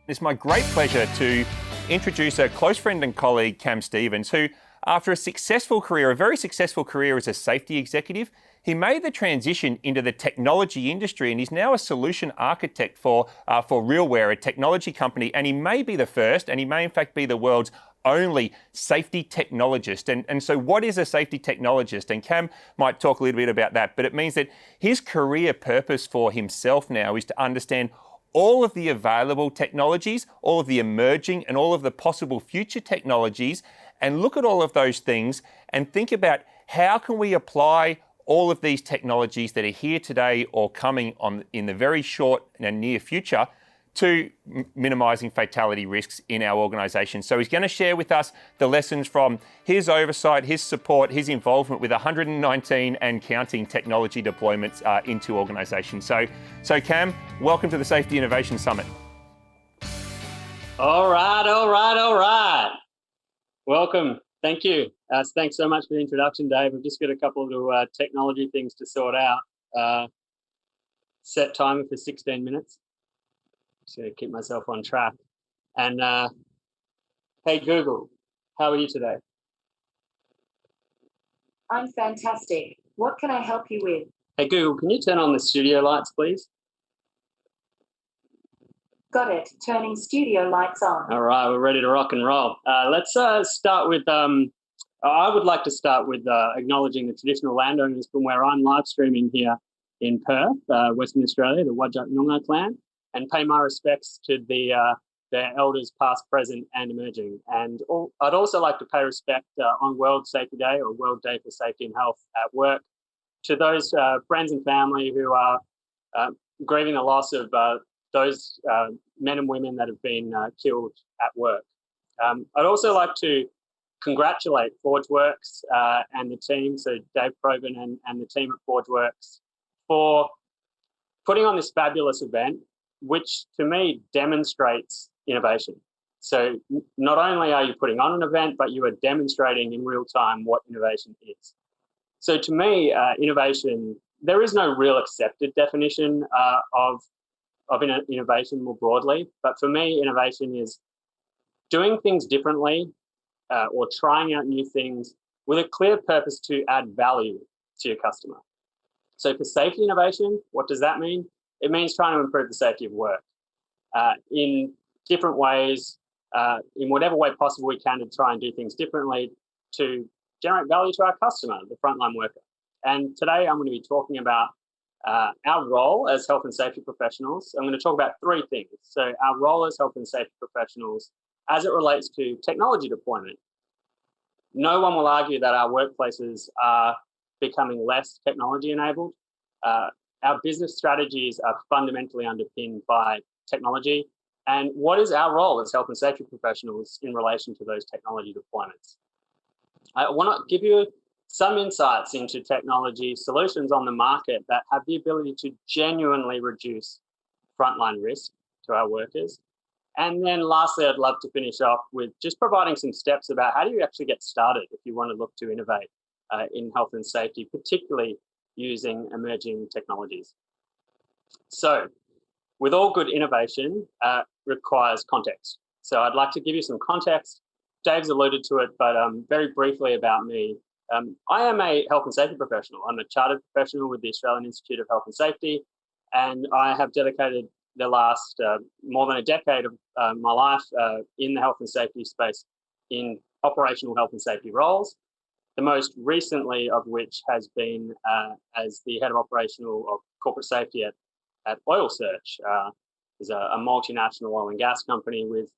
It's my great pleasure to introduce a close friend and colleague, Cam Stevens, who, after a very successful career as a safety executive, he made the transition into the technology industry, and he's now a solution architect for RealWear, a technology company, and he may be the first, and he may in fact be the world's only safety technologist. And so what is a safety technologist? And Cam might talk a little bit about that, but it means that his career purpose for himself now is to understand all of the available technologies, all of the emerging and all of the possible future technologies, and look at all of those things and think about how can we apply all of these technologies that are here today or coming on in the very short and near future to minimising fatality risks in our organisation. So he's going to share with us the lessons from his oversight, his support, his involvement with 119 and counting technology deployments into organisations. So Cam, welcome to the Safety Innovation Summit. All right. Welcome. Thank you. Thanks so much for the introduction, Dave. I've just got a couple of technology things to sort out. Set timer for 16 minutes. Just going to keep myself on track. And hey, Google, how are you today? I'm fantastic. What can I help you with? Hey, Google, can you turn on the studio lights, please? Got it. Turning studio lights on. All right, we're ready to rock and roll. Let's start with, I would like to start with acknowledging the traditional landowners from where I'm live streaming here in Perth, Western Australia, the Whadjuk Noongar clan, and pay my respects to their elders past, present and emerging. And I'd also like to pay respect on World Safety Day or World Day for Safety and Health at Work to those friends and family who are grieving the loss of those men and women that have been killed at work. I'd also like to congratulate ForgeWorks and the team, so Dave Provan and the team at ForgeWorks, for putting on this fabulous event, which to me demonstrates innovation. So not only are you putting on an event, but you are demonstrating in real time what innovation is. So to me, innovation, there is no real accepted definition of innovation more broadly. But for me, innovation is doing things differently or trying out new things with a clear purpose to add value to your customer. So for safety innovation, what does that mean? It means trying to improve the safety of work in different ways, in whatever way possible we can, to try and do things differently to generate value to our customer, the frontline worker. And today I'm going to be talking about our role as health and safety professionals. I'm going to talk about three things. So our role as health and safety professionals as it relates to technology deployment. No one will argue that our workplaces are becoming less technology enabled. Our business strategies are fundamentally underpinned by technology. And what is our role as health and safety professionals in relation to those technology deployments? I want to give you some insights into technology solutions on the market that have the ability to genuinely reduce frontline risk to our workers. And then lastly, I'd love to finish off with just providing some steps about how do you actually get started if you want to look to innovate in health and safety, particularly using emerging technologies. So with all good innovation requires context. So I'd like to give you some context. Dave's alluded to it, but very briefly about me. I am a health and safety professional. I'm a chartered professional with the Australian Institute of Health and Safety, and I have dedicated the last more than a decade of my life in the health and safety space in operational health and safety roles. The most recently of which has been as the head of operational of corporate safety at Oil Search. Is a multinational oil and gas company with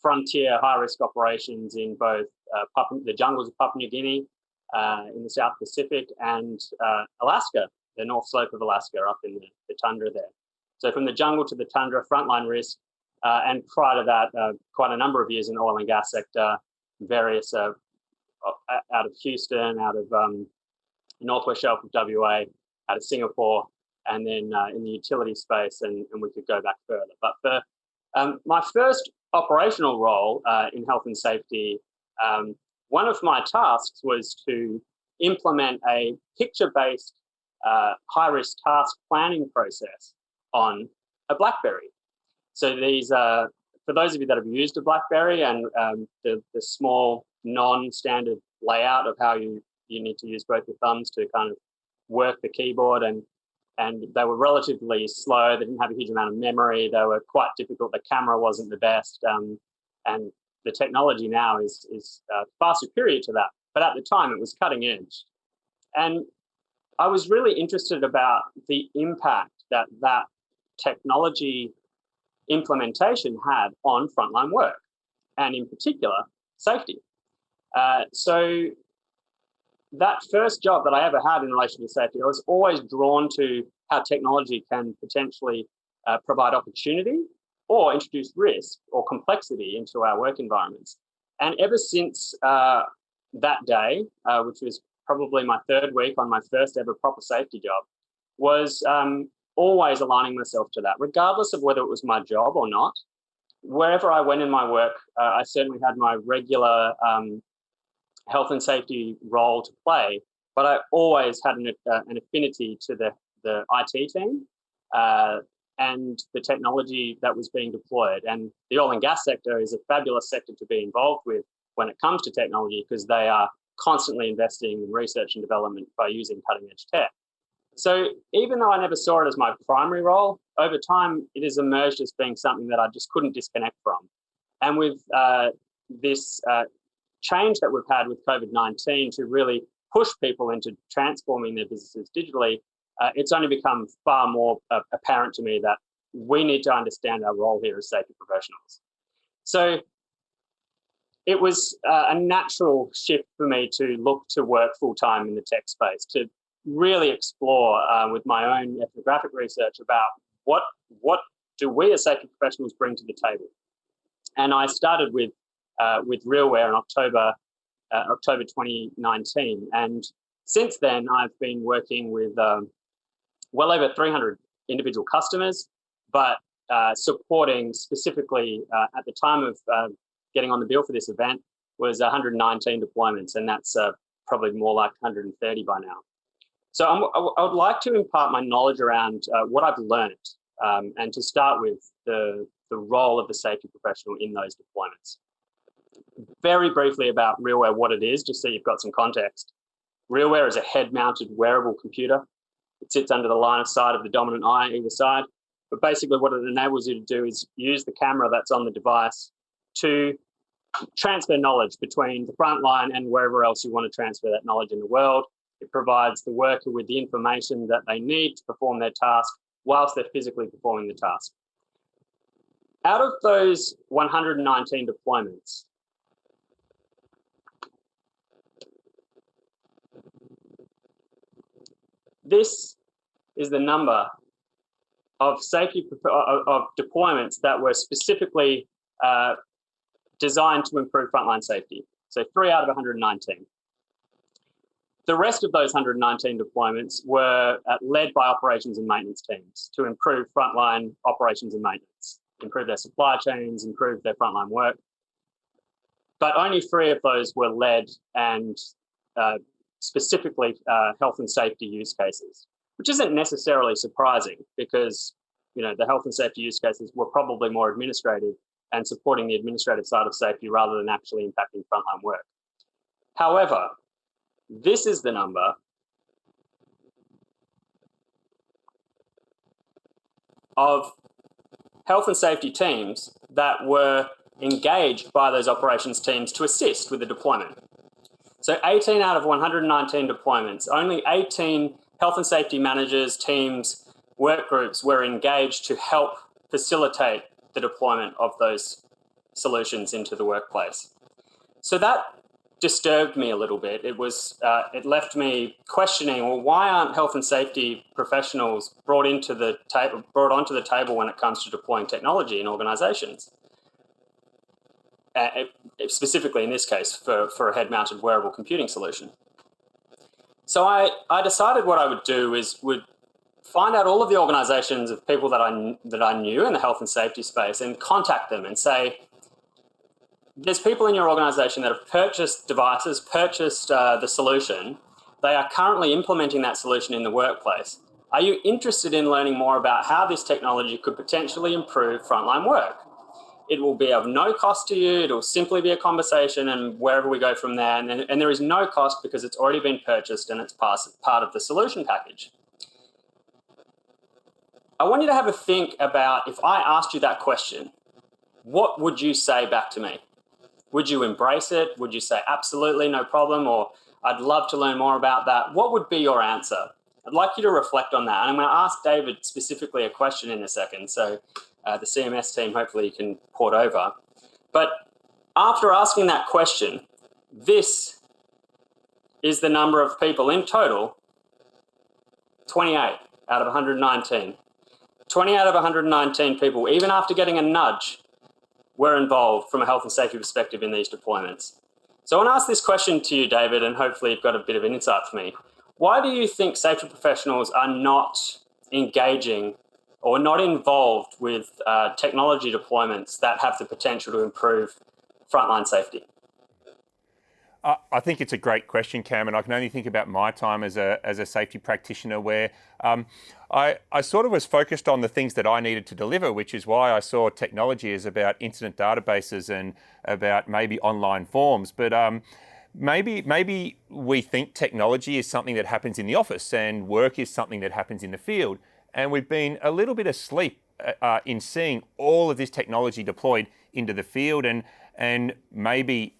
frontier high-risk operations in both the jungles of Papua New Guinea in the South Pacific and Alaska, the North Slope of Alaska up in the tundra there. So from the jungle to the tundra, frontline risk, and prior to that, quite a number of years in the oil and gas sector, various out of Houston, out of Northwest Shelf of WA, out of Singapore, and then in the utility space, and we could go back further. But for my first operational role in health and safety, one of my tasks was to implement a picture-based high-risk task planning process on a BlackBerry. So these for those of you that have used a BlackBerry and the small non-standard layout of how you need to use both your thumbs to kind of work the keyboard, and they were relatively slow. They didn't have a huge amount of memory. They were quite difficult. The camera wasn't the best, and the technology now is far superior to that. But at the time, it was cutting edge, and I was really interested about the impact that technology implementation had on frontline work, and in particular, safety. So that first job that I ever had in relation to safety, I was always drawn to how technology can potentially provide opportunity or introduce risk or complexity into our work environments. And ever since that day, which was probably my third week on my first ever proper safety job, was always aligning myself to that, regardless of whether it was my job or not. Wherever I went in my work, I certainly had my regular health and safety role to play, but I always had an affinity to the IT team and the technology that was being deployed. And the oil and gas sector is a fabulous sector to be involved with when it comes to technology, because they are constantly investing in research and development by using cutting edge tech. So even though I never saw it as my primary role, over time it has emerged as being something that I just couldn't disconnect from. And with this change that we've had with COVID-19 to really push people into transforming their businesses digitally, it's only become far more apparent to me that we need to understand our role here as safety professionals. So it was a natural shift for me to look to work full-time in the tech space, to really explore with my own ethnographic research about what do we as safety professionals bring to the table. And I started with RealWear in October 2019, and since then I've been working with well over 300 individual customers, but supporting specifically at the time of getting on the bill for this event was 119 deployments, and that's probably more like 130 by now. So I would like to impart my knowledge around what I've learned, and to start with the role of the safety professional in those deployments. Very briefly about RealWear, what it is, just so you've got some context. RealWear is a head-mounted wearable computer. It sits under the line of sight of the dominant eye either side. But basically what it enables you to do is use the camera that's on the device to transfer knowledge between the front line and wherever else you want to transfer that knowledge in the world. It provides the worker with the information that they need to perform their task whilst they're physically performing the task. Out of those 119 deployments, this is the number of deployments that were specifically designed to improve frontline safety. So 3 out of 119. The rest of those 119 deployments were led by operations and maintenance teams to improve frontline operations and maintenance, improve their supply chains, improve their frontline work. But only 3 of those were led and specifically health and safety use cases, which isn't necessarily surprising because the health and safety use cases were probably more administrative and supporting the administrative side of safety rather than actually impacting frontline work. However, this is the number of health and safety teams that were engaged by those operations teams to assist with the deployment. So 18 out of 119 deployments, only 18 health and safety managers, teams, work groups were engaged to help facilitate the deployment of those solutions into the workplace. So that disturbed me a little bit. It left me questioning, well, why aren't health and safety professionals brought onto the table when it comes to deploying technology in organizations? Specifically in this case for a head-mounted wearable computing solution. So I decided what I would do would find out all of the organizations of people that I knew in the health and safety space and contact them and say, there's people in your organization that have purchased devices, purchased the solution. They are currently implementing that solution in the workplace. Are you interested in learning more about how this technology could potentially improve frontline work? It will be of no cost to you. It'll simply be a conversation, and wherever we go from there. And there is no cost because it's already been purchased and it's part of the solution package. I want you to have a think about, if I asked you that question, what would you say back to me? Would you embrace it? Would you say absolutely, no problem? Or I'd love to learn more about that. What would be your answer? I'd like you to reflect on that. And I'm going to ask David specifically a question in a second. So the CMS team, hopefully you can port over. But after asking that question, this is the number of people in total, 28 out of 119. 20 out of 119 people, even after getting a nudge, were involved from a health and safety perspective in these deployments. So I want to ask this question to you, David, and hopefully you've got a bit of an insight for me. Why do you think safety professionals are not engaging or not involved with technology deployments that have the potential to improve frontline safety? I think it's a great question, Cam, and I can only think about my time as a safety practitioner where I sort of was focused on the things that I needed to deliver, which is why I saw technology as about incident databases and about maybe online forms. But maybe we think technology is something that happens in the office and work is something that happens in the field. And we've been a little bit asleep in seeing all of this technology deployed into the field and maybe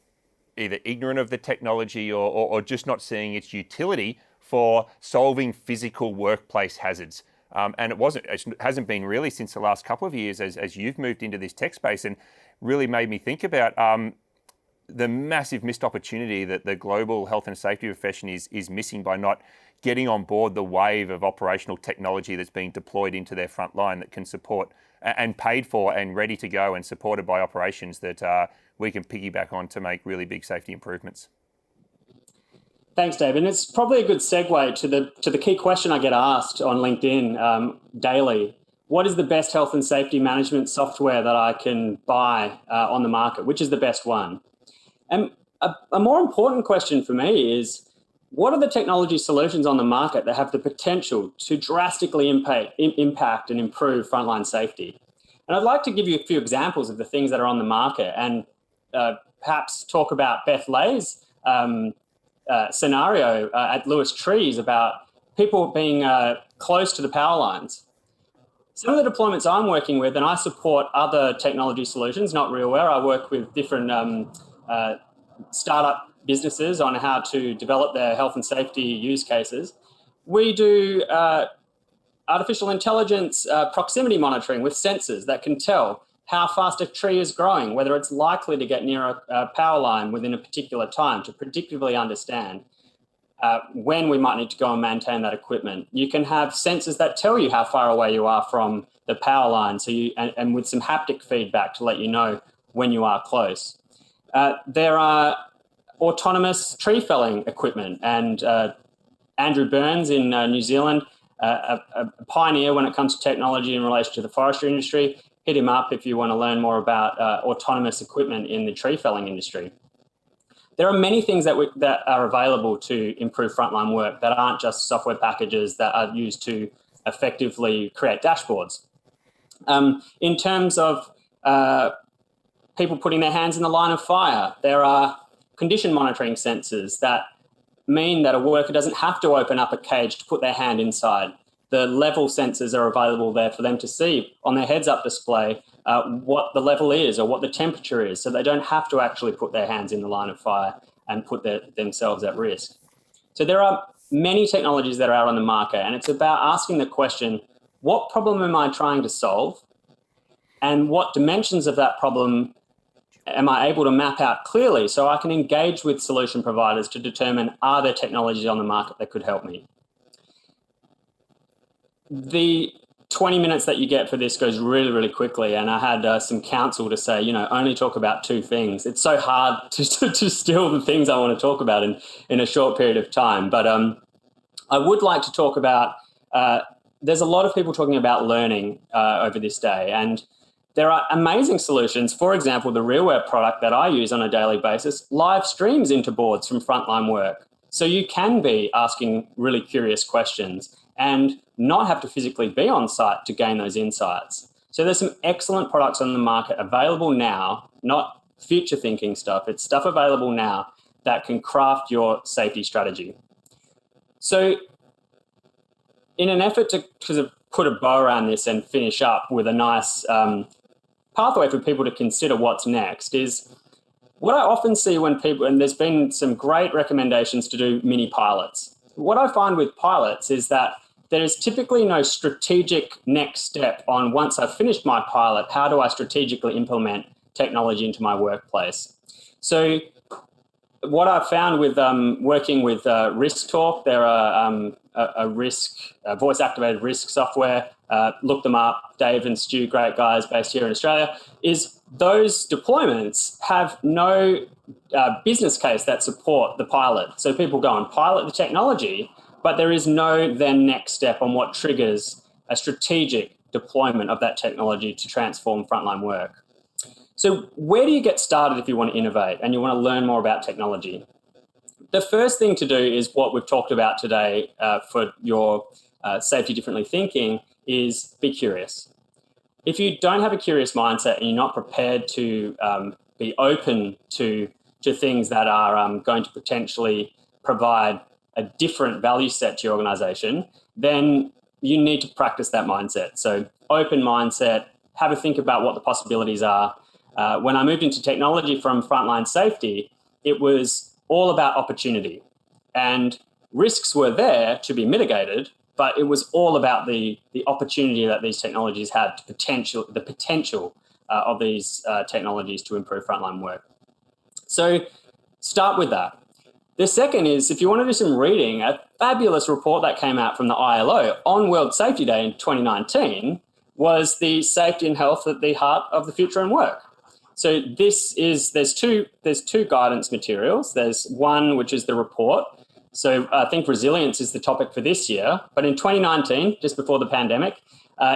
either ignorant of the technology or just not seeing its utility for solving physical workplace hazards. And it hasn't been really since the last couple of years as you've moved into this tech space and really made me think about the massive missed opportunity that the global health and safety profession is missing by not getting on board the wave of operational technology that's being deployed into their front line that can support and paid for and ready to go and supported by operations that we can piggyback on to make really big safety improvements. Thanks, David. And it's probably a good segue to the key question I get asked on LinkedIn daily. What is the best health and safety management software that I can buy on the market? Which is the best one? And a more important question for me is, what are the technology solutions on the market that have the potential to drastically impact and improve frontline safety? And I'd like to give you a few examples of the things that are on the market and perhaps talk about Beth Lay's scenario at Lewis Trees about people being close to the power lines. Some of the deployments I'm working with, and I support other technology solutions, not RealWare. I work with different startup businesses on how to develop their health and safety use cases. We do artificial intelligence proximity monitoring with sensors that can tell how fast a tree is growing, whether it's likely to get near a power line within a particular time, to predictively understand when we might need to go and maintain that equipment. You can have sensors that tell you how far away you are from the power line, and with some haptic feedback to let you know when you are close. There are autonomous tree felling equipment, and Andrew Burns in New Zealand, a pioneer when it comes to technology in relation to the forestry industry. Hit him up if you want to learn more about autonomous equipment in the tree felling industry. There are many things that are available to improve frontline work that aren't just software packages that are used to effectively create dashboards. In terms of people putting their hands in the line of fire, there are condition monitoring sensors that mean that a worker doesn't have to open up a cage to put their hand inside. The level sensors are available there for them to see on their heads-up display what the level is or what the temperature is, so they don't have to actually put their hands in the line of fire and put themselves at risk. So there are many technologies that are out on the market, and it's about asking the question, what problem am I trying to solve? And what dimensions of that problem am I able to map out clearly so I can engage with solution providers to determine, are there technologies on the market that could help me? The 20 minutes that you get for this goes really, really quickly. And I had some counsel to say, only talk about two things. It's so hard to distill the things I want to talk about in a short period of time. But I would like to talk about, there's a lot of people talking about learning over this day. And there are amazing solutions. For example, the RealWare product that I use on a daily basis live streams into boards from frontline work. So you can be asking really curious questions and not have to physically be on site to gain those insights. So there's some excellent products on the market available now, not future thinking stuff. It's stuff available now that can craft your safety strategy. So in an effort to sort of put a bow around this and finish up with a nice pathway for people to consider what's next is what I often see when people, and there's been some great recommendations to do mini pilots. What I find with pilots is that there is typically no strategic next step on once I've finished my pilot, how do I strategically implement technology into my workplace? So what I've found with working with Risk Talk, they're a voice-activated risk software. Look them up. Dave and Stu, great guys based here in Australia, is those deployments have no business case that support the pilot. So people go and pilot the technology, but there is no then next step on what triggers a strategic deployment of that technology to transform frontline work. So where do you get started if you want to innovate and you want to learn more about technology? The first thing to do is what we've talked about today for your safety differently thinking is be curious. If you don't have a curious mindset and you're not prepared to be open to things that are going to potentially provide a different value set to your organization, then you need to practice that mindset. So open mindset, have a think about what the possibilities are. When I moved into technology from frontline safety, it was all about opportunity. And risks were there to be mitigated, but it was all about the opportunity that these technologies had, the potential of these technologies to improve frontline work. So start with that. The second is, if you want to do some reading, a fabulous report that came out from the ILO on World Safety Day in 2019 was the safety and health at the heart of the future and work. So there's two guidance materials. There's one, which is the report. So I think resilience is the topic for this year. But in 2019, just before the pandemic,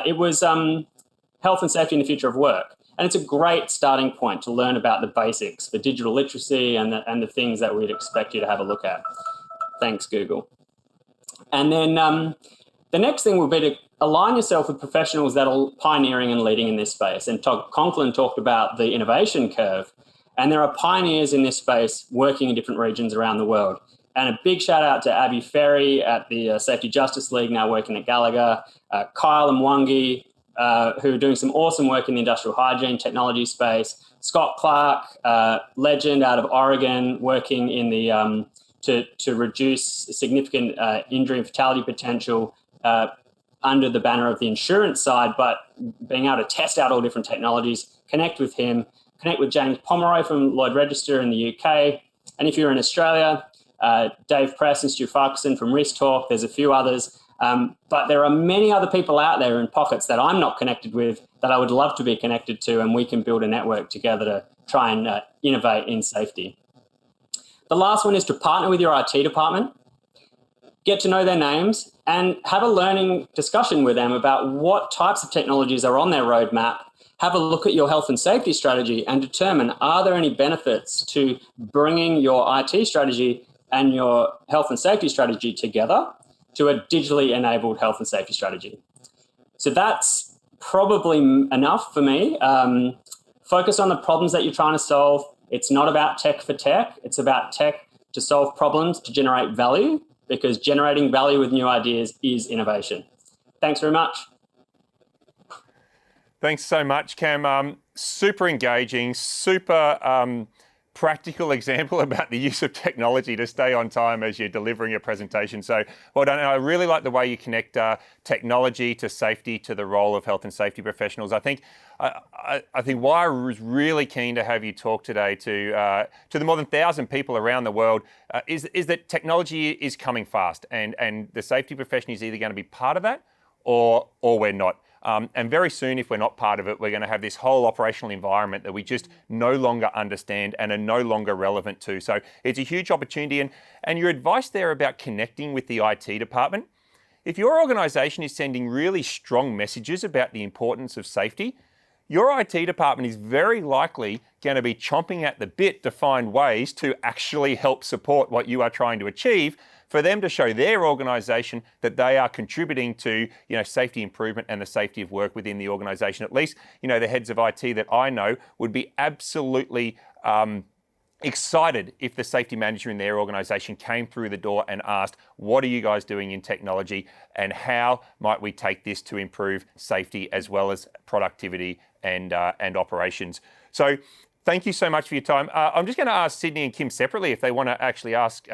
it was health and safety in the future of work. And it's a great starting point to learn about the basics, the digital literacy and the things that we'd expect you to have a look at. Thanks, Google. And then the next thing will be to align yourself with professionals that are pioneering and leading in this space. And Todd Conklin talked about the innovation curve. And there are pioneers in this space working in different regions around the world. And a big shout out to Abby Ferry at the Safety Justice League, now working at Gallagher, Kyle Mwangi, who are doing some awesome work in the industrial hygiene technology space, Scott Clark, legend out of Oregon, working in the to reduce significant injury and fatality potential under the banner of the insurance side, but being able to test out all different technologies, connect with him, connect with James Pomeroy from Lloyd Register in the UK. And if you're in Australia, Dave Press and Stu Farquharson from Risk Talk, there's a few others. But there are many other people out there in pockets that I'm not connected with that I would love to be connected to, and we can build a network together to try and innovate in safety. The last one is to partner with your IT department, get to know their names, and have a learning discussion with them about what types of technologies are on their roadmap. Have a look at your health and safety strategy and determine, are there any benefits to bringing your IT strategy and your health and safety strategy together to a digitally enabled health and safety strategy. So that's probably enough for me. Focus on the problems that you're trying to solve. It's not about tech for tech. It's about tech to solve problems, to generate value, because generating value with new ideas is innovation. Thanks very much. Thanks so much, Cam. Super engaging, super practical example about the use of technology to stay on time as you're delivering your presentation. So well done. And I really like the way you connect technology to safety, to the role of health and safety professionals. I think why I was really keen to have you talk today to the more than 1,000 people around the world is that technology is coming fast, and the safety profession is either going to be part of that or we're not. And very soon, if we're not part of it, we're going to have this whole operational environment that we just no longer understand and are no longer relevant to. So it's a huge opportunity. And your advice there about connecting with the IT department, if your organisation is sending really strong messages about the importance of safety, your IT department is very likely going to be chomping at the bit to find ways to actually help support what you are trying to achieve, for them to show their organisation that they are contributing to, safety improvement and the safety of work within the organisation. At least, the heads of IT that I know would be absolutely excited if the safety manager in their organisation came through the door and asked, what are you guys doing in technology and how might we take this to improve safety as well as productivity and operations? So thank you so much for your time. I'm just going to ask Sydney and Kim separately if they want to actually ask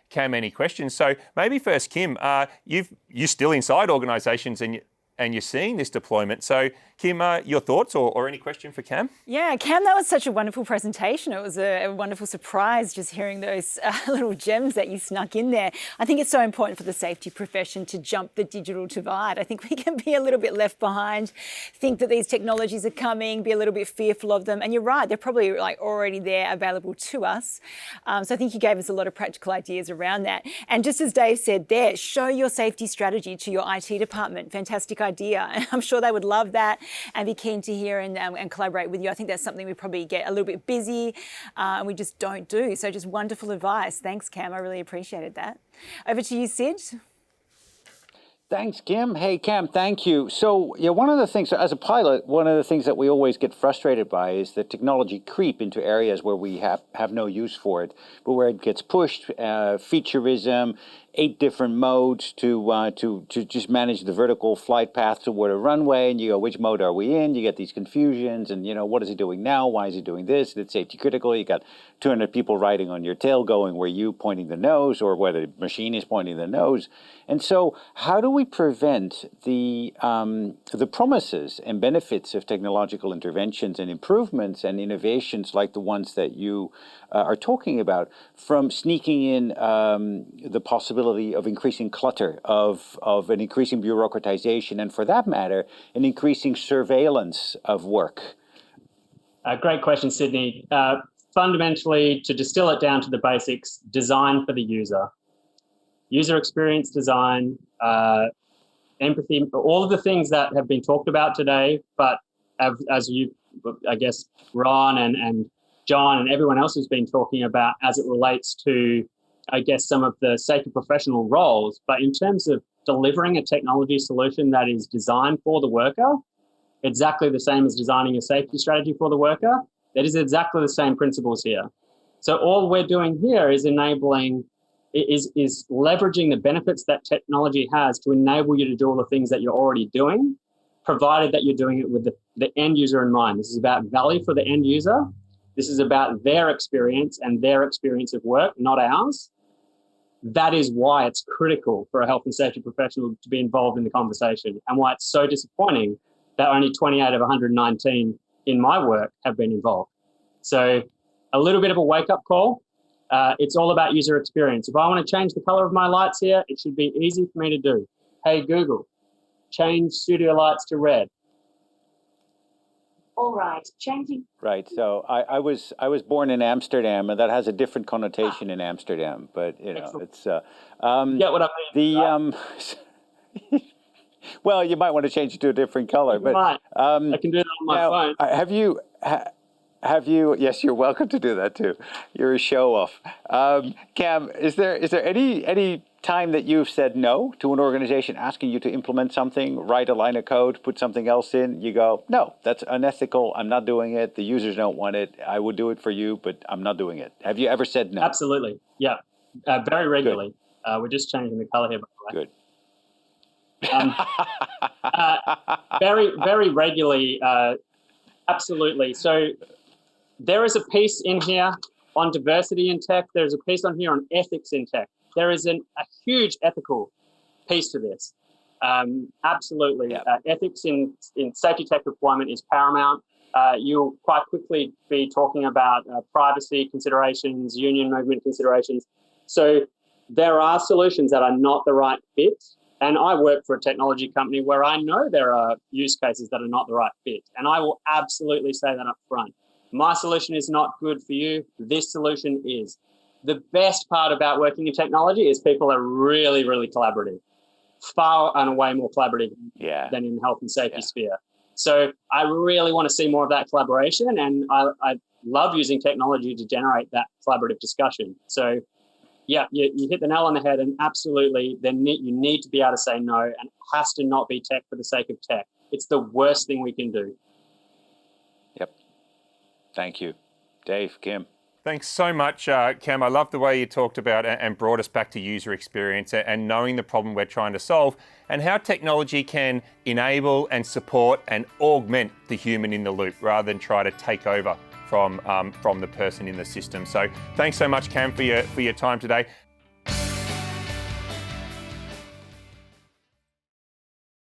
Cam any questions. So maybe first, Kim, you're still inside organisations and you're seeing this deployment. So Kim, your thoughts or any question for Cam? Yeah, Cam, that was such a wonderful presentation. It was a wonderful surprise just hearing those little gems that you snuck in there. I think it's so important for the safety profession to jump the digital divide. I think we can be a little bit left behind, think that these technologies are coming, be a little bit fearful of them. And you're right, they're probably already there available to us. So I think you gave us a lot of practical ideas around that. And just as Dave said there, show your safety strategy to your IT department. Fantastic idea. And I'm sure they would love that and be keen to hear and collaborate with you. I think that's something we probably get a little bit busy and we just don't do. So just wonderful advice. Thanks, Cam. I really appreciated that. Over to you, Sid. Thanks, Kim. Hey, Cam, thank you. So, one of the things, as a pilot, one of the things that we always get frustrated by is the technology creep into areas where we have no use for it, but where it gets pushed, featureism, 8 different modes to just manage the vertical flight path toward a runway, and you go, which mode are we in? You get these confusions, and what is he doing now? Why is he doing this? It's safety critical. You got 200 people riding on your tail going where you pointing the nose or where the machine is pointing the nose. And so how do we prevent the promises and benefits of technological interventions and improvements and innovations like the ones that you are talking about from sneaking in the possibility of increasing clutter, of an increasing bureaucratization, and for that matter, an increasing surveillance of work? Great question, Sydney. Fundamentally, to distill it down to the basics, design for the user experience design, empathy, all of the things that have been talked about today, but as you, I guess, Ron and John and everyone else has been talking about as it relates to, I guess, some of the safety professional roles. But in terms of delivering a technology solution that is designed for the worker, exactly the same as designing a safety strategy for the worker, that is exactly the same principles here. So all we're doing here is enabling, is leveraging the benefits that technology has to enable you to do all the things that you're already doing, provided that you're doing it with the end user in mind. This is about value for the end user. This is about their experience and their experience of work, not ours. That is why it's critical for a health and safety professional to be involved in the conversation, and why it's so disappointing that only 28 of 119 in my work have been involved. So a little bit of a wake-up call. It's all about user experience. If I want to change the color of my lights here, it should be easy for me to do. Hey, Google, change studio lights to red. All right, changing. Right. So I was born in Amsterdam, and that has a different connotation in Amsterdam. But Excellent. it's Get what I mean? well, you might want to change it to a different color. But I can do that on my phone. Have you? Yes, you're welcome to do that too. You're a show off. Cam, is there any time that you've said no to an organization asking you to implement something, write a line of code, put something else in? You go, no, that's unethical. I'm not doing it. The users don't want it. I would do it for you, but I'm not doing it. Have you ever said no? Absolutely. Yeah. Very regularly. We're just changing the color here, by the way. Good. Very, very regularly. Absolutely. So there is a piece in here on diversity in tech. There's a piece on here on ethics in tech. There is a huge ethical piece to this. Absolutely. Yeah. Ethics in safety tech deployment is paramount. You'll quite quickly be talking about privacy considerations, union movement considerations. So there are solutions that are not the right fit. And I work for a technology company where I know there are use cases that are not the right fit. And I will absolutely say that up front. My solution is not good for you. This solution is. The best part about working in technology is people are really, really collaborative. Far and away more collaborative than in the health and safety sphere. So I really want to see more of that collaboration, and I love using technology to generate that collaborative discussion. So yeah, you hit the nail on the head, and absolutely, you need to be able to say no, and it has to not be tech for the sake of tech. It's the worst thing we can do. Yep. Thank you. Dave, Kim. Thanks so much, Cam. I love the way you talked about and brought us back to user experience and knowing the problem we're trying to solve and how technology can enable and support and augment the human in the loop rather than try to take over from the person in the system. So thanks so much, Cam, for your time today.